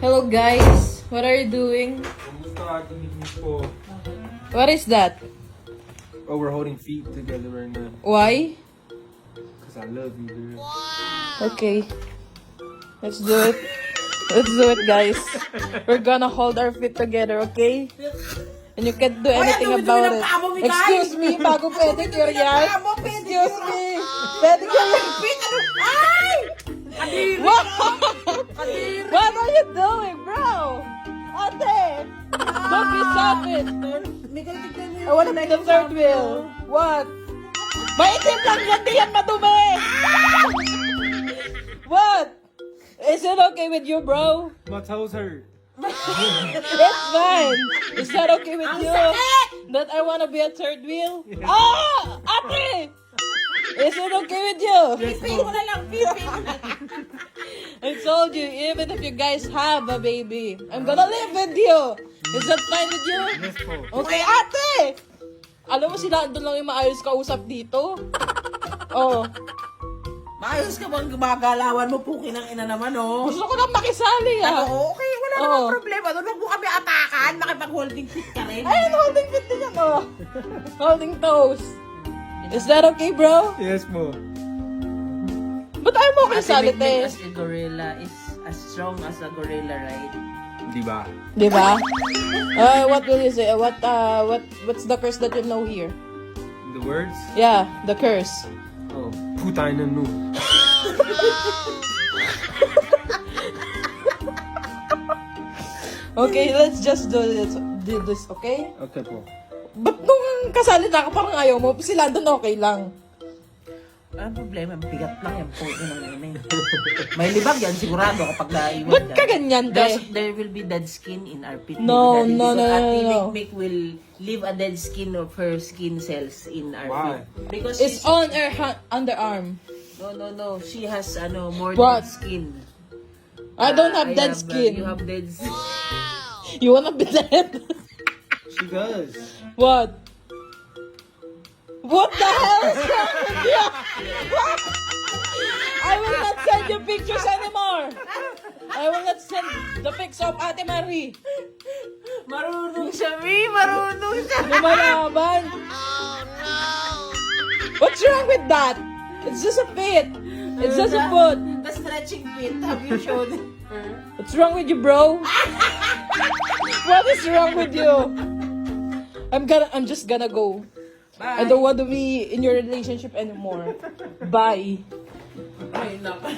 Hello guys, what are you doing? What is that? Oh, we're holding feet together right now. Why? Because I love you, girl. Okay. Let's do it. Let's do it, guys. We're gonna hold our feet together, okay? And you can't do anything about it. Excuse me, bago pedicure yan. Excuse me. Pedicure yan. What? What are you doing, bro? Ate! Don't be savage. I wanna be the third wheel. What? Maitim lang yan, di yan madumi! What? Is it okay with you, bro? My toes hurt. It's fine. Is that okay with you? That I wanna be a third wheel? Ah! Ate! Is it okay with you? I told you, even if you guys have a baby, I'm gonna live with you. Is that fine with you? Yes, po. Okay, ate! Alam mo sila, doon lang yung maayos kausap dito. Oh. Maayos ka bang gumagalawan mo, pukin ang ina naman, oh. Gusto ko lang makisali, ah. Okay, wala namang problema. Doon mo kami atakan, makipag-holding fit ka rin. Ayun, holding fit din yan, oh. Holding toes. Is that okay, bro? Yes, po. Ba't ayaw mo makisali, te? As a gorilla is as strong as a gorilla, right? Diba? Di ba? What will you say? What's the curse that you know here? The words? Yeah, the curse. Oh, putain na nu. Okay, let's just do this, okay? Okay po. Ba't nung kasali na ako, parang ayaw mo? Si Landon okay lang. Ang problema, bigat lang yan, pukin ang ina. May libag yan, sigurado kapag naiwan Ba't ka ganyan, te? There will be dead skin in our pit. No, Daddy, no, because no, Ate no. Mick will leave a dead skin of her skin cells in our Why? pit. Because It's on her underarm. No. She has more What? dead skin. I don't have I dead skin. You have dead skin. You wanna be dead? She does. What? What the hell is wrong with you? What? I will not send you pictures anymore. I will not send the pics of Ate Marie. Marunong siya, Mi. Marunong siya. Lumalaban. What's wrong with that? It's just a fit. It's just a foot. The stretching fit. Have you shown her? What's wrong with you, bro? What is wrong with you? I'm just gonna go. Bye. I don't want to be in your relationship anymore. Bye. Ay, naka.